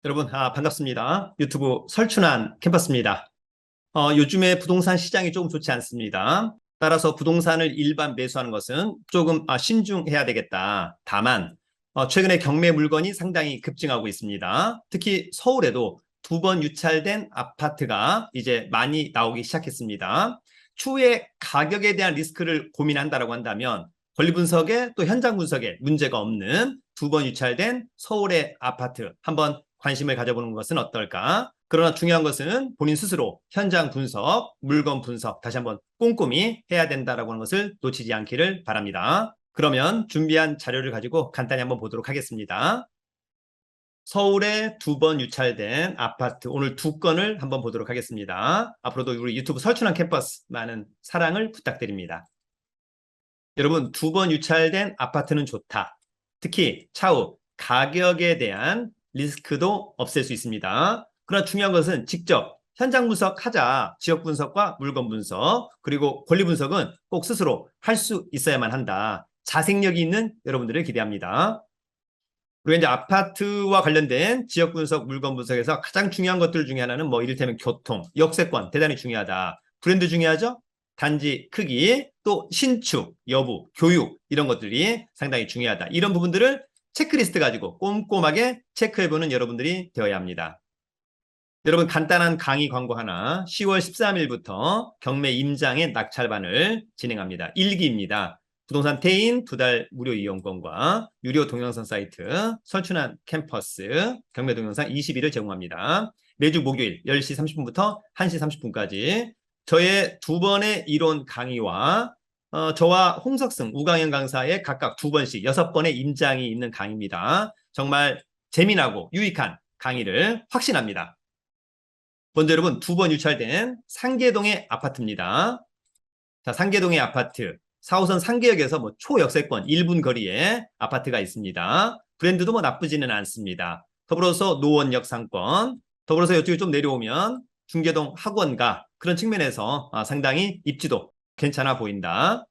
여러분, 반갑습니다. 유튜브 설춘환 캠퍼스입니다. 요즘에 부동산 시장이 조금 좋지 않습니다. 따라서 부동산을 일반 매수하는 것은 조금 신중해야 되겠다. 다만, 최근에 경매 물건이 상당히 급증하고 있습니다. 특히 서울에도 2번 유찰된 아파트가 이제 많이 나오기 시작했습니다. 추후에 가격에 대한 리스크를 고민한다라고 한다면 권리 분석에 또 현장 분석에 문제가 없는 2번 유찰된 서울의 아파트 한번 관심을 가져보는 것은 어떨까? 그러나 중요한 것은 본인 스스로 현장 분석, 물건 분석 다시 한번 꼼꼼히 해야 된다라고 하는 것을 놓치지 않기를 바랍니다. 그러면 준비한 자료를 가지고 간단히 한번 보도록 하겠습니다. 서울에 2번 유찰된 아파트 오늘 2건을 한번 보도록 하겠습니다. 앞으로도 우리 유튜브 설춘환 캠퍼스 많은 사랑을 부탁드립니다. 여러분, 2번 유찰된 아파트는 좋다. 특히 차후 가격에 대한 리스크도 없앨 수 있습니다. 그러나 중요한 것은 직접 현장 분석하자. 지역 분석과 물건 분석 그리고 권리 분석은 꼭 스스로 할 수 있어야만 한다. 자생력이 있는 여러분들을 기대합니다. 그리고 이제 아파트와 관련된 지역 분석, 물건 분석에서 가장 중요한 것들 중에 하나는 이를테면 교통, 역세권 대단히 중요하다. 브랜드 중요하죠? 단지 크기, 또 신축, 여부, 교육 이런 것들이 상당히 중요하다. 이런 부분들을 체크리스트 가지고 꼼꼼하게 체크해보는 여러분들이 되어야 합니다. 여러분, 간단한 강의 광고 하나 10월 13일부터 경매 임장의 낙찰반을 진행합니다. 1기입니다. 부동산 태인 2달 무료 이용권과 유료 동영상 사이트 설춘환 캠퍼스 경매 동영상 20일을 제공합니다. 매주 목요일 10시 30분부터 1시 30분까지 저의 2번의 이론 강의와 저와 홍석승, 우강현 강사의 각각 2번씩 6번의 임장이 있는 강의입니다. 정말 재미나고 유익한 강의를 확신합니다. 먼저 여러분 2번 유찰된 상계동의 아파트입니다. 자, 상계동의 아파트 4호선 상계역에서 초역세권 1분 거리에 아파트가 있습니다. 브랜드도 나쁘지는 않습니다. 더불어서 노원역 상권, 더불어서 이쪽에 좀 내려오면 중계동 학원가 그런 측면에서 상당히 입지도 괜찮아 보인다.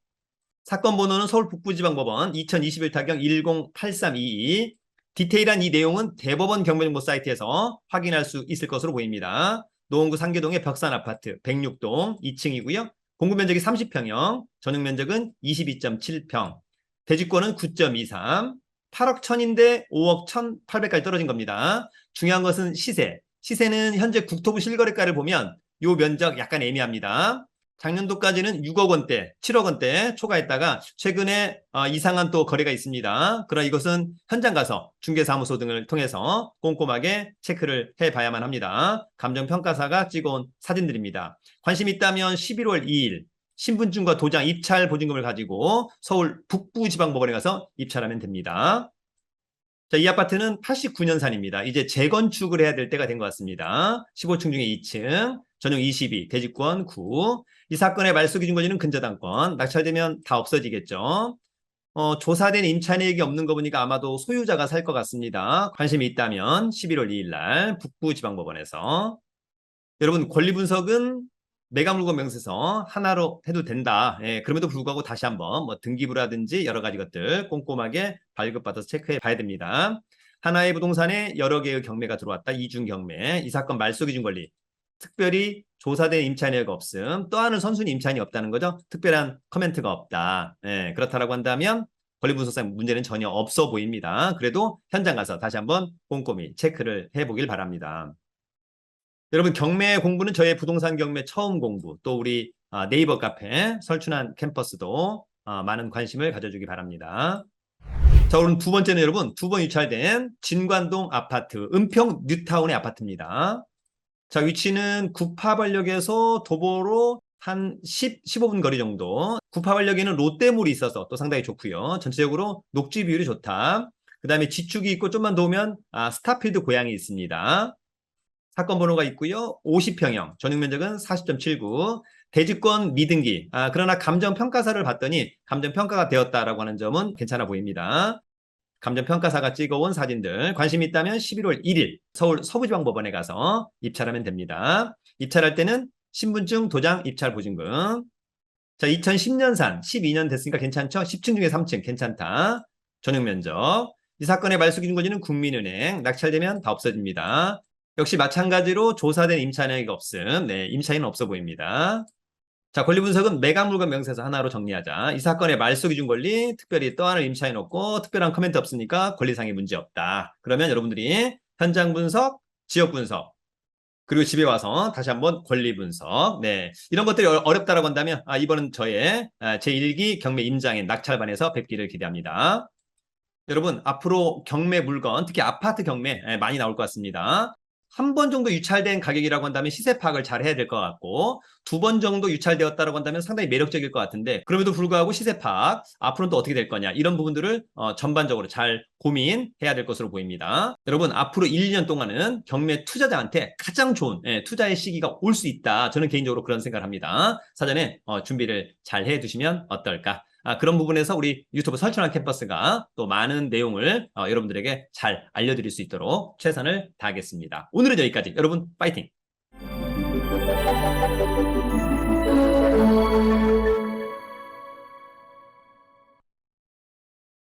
사건 번호는 서울 북부지방법원 2021 타경 108322. 디테일한 이 내용은 대법원 경매정보 사이트에서 확인할 수 있을 것으로 보입니다. 노원구 상계동의 벽산 아파트 106동 2층이고요. 공급 면적이 30평형, 전용 면적은 22.7평, 대지권은 9.23, 8억 1000인데 5억 1800까지 떨어진 겁니다. 중요한 것은 시세. 시세는 현재 국토부 실거래가를 보면 이 면적 약간 애매합니다. 작년도까지는 6억 원대, 7억 원대 초과했다가 최근에 이상한 또 거래가 있습니다. 그러나 이것은 현장 가서 중개사무소 등을 통해서 꼼꼼하게 체크를 해봐야만 합니다. 감정평가사가 찍어온 사진들입니다. 관심 있다면 11월 2일 신분증과 도장 입찰 보증금을 가지고 서울 북부지방법원에 가서 입찰하면 됩니다. 자, 이 아파트는 89년산입니다. 이제 재건축을 해야 될 때가 된 것 같습니다. 15층 중에 2층, 전용 22, 대지권 9. 이 사건의 말소기준권자는 근저당권, 낙찰되면 다 없어지겠죠. 조사된 임차인에게 없는 거 보니까 아마도 소유자가 살 것 같습니다. 관심이 있다면 11월 2일 날 북부지방법원에서. 여러분, 권리 분석은 매각물건 명세서 하나로 해도 된다. 예, 그럼에도 불구하고 다시 한번 등기부라든지 여러 가지 것들 꼼꼼하게 발급받아서 체크해 봐야 됩니다. 하나의 부동산에 여러 개의 경매가 들어왔다. 이중 경매, 이 사건 말소기준 권리. 특별히 조사된 임차인이 없음, 또 하는 선순위 임차인이 없다는 거죠. 특별한 커멘트가 없다. 예, 그렇다라고 한다면 권리 분석상 문제는 전혀 없어 보입니다. 그래도 현장 가서 다시 한번 꼼꼼히 체크를 해보길 바랍니다. 여러분, 경매 공부는 저의 부동산 경매 처음 공부, 또 우리 네이버 카페 설춘환 캠퍼스도 많은 관심을 가져주기 바랍니다. 자, 오늘 2번째는 여러분 2번 유찰된 진관동 아파트 은평 뉴타운의 아파트입니다. 자, 위치는 구파발역에서 도보로 한 15분 거리 정도. 구파발역에는 롯데몰이 있어서 또 상당히 좋고요. 전체적으로 녹지 비율이 좋다. 그 다음에 지축이 있고 좀만 더 오면 스타필드 고양이 있습니다. 사건 번호가 있고요. 50평형, 전용 면적은 40.79, 대지권 미등기. 그러나 감정평가사를 봤더니 감정평가가 되었다라고 하는 점은 괜찮아 보입니다. 감정평가사가 찍어온 사진들 관심 있다면 11월 1일 서울 서부지방법원에 가서 입찰하면 됩니다. 입찰할 때는 신분증, 도장, 입찰 보증금. 자, 2010년산 12년 됐으니까 괜찮죠? 10층 중에 3층 괜찮다. 전용 면적. 이 사건의 말소기준권자는 국민은행, 낙찰되면 다 없어집니다. 역시 마찬가지로 조사된 임차인에게 없음. 네, 임차인은 없어 보입니다. 자, 권리 분석은 매각 물건 명세서 하나로 정리하자. 이 사건의 말소기준 권리, 특별히 떠안을 임차인 없고 특별한 코멘트 없으니까 권리상의 문제 없다. 그러면 여러분들이 현장 분석, 지역 분석, 그리고 집에 와서 다시 한번 권리 분석. 네, 이런 것들이 어렵다라고 한다면 이번은 저의 제1기 경매 임장인 낙찰반에서 뵙기를 기대합니다. 여러분, 앞으로 경매 물건, 특히 아파트 경매 많이 나올 것 같습니다. 한 번 정도 유찰된 가격이라고 한다면 시세 파악을 잘 해야 될 것 같고, 2번 정도 유찰되었다고 한다면 상당히 매력적일 것 같은데, 그럼에도 불구하고 시세 파악, 앞으로는 또 어떻게 될 거냐, 이런 부분들을 전반적으로 잘 고민해야 될 것으로 보입니다. 여러분, 앞으로 1, 2년 동안은 경매 투자자한테 가장 좋은 투자의 시기가 올 수 있다. 저는 개인적으로 그런 생각을 합니다. 사전에 준비를 잘 해두시면 어떨까? 그런 부분에서 우리 유튜브 설춘한 캠퍼스가 또 많은 내용을 여러분들에게 잘 알려드릴 수 있도록 최선을 다하겠습니다. 오늘은 여기까지. 여러분 파이팅!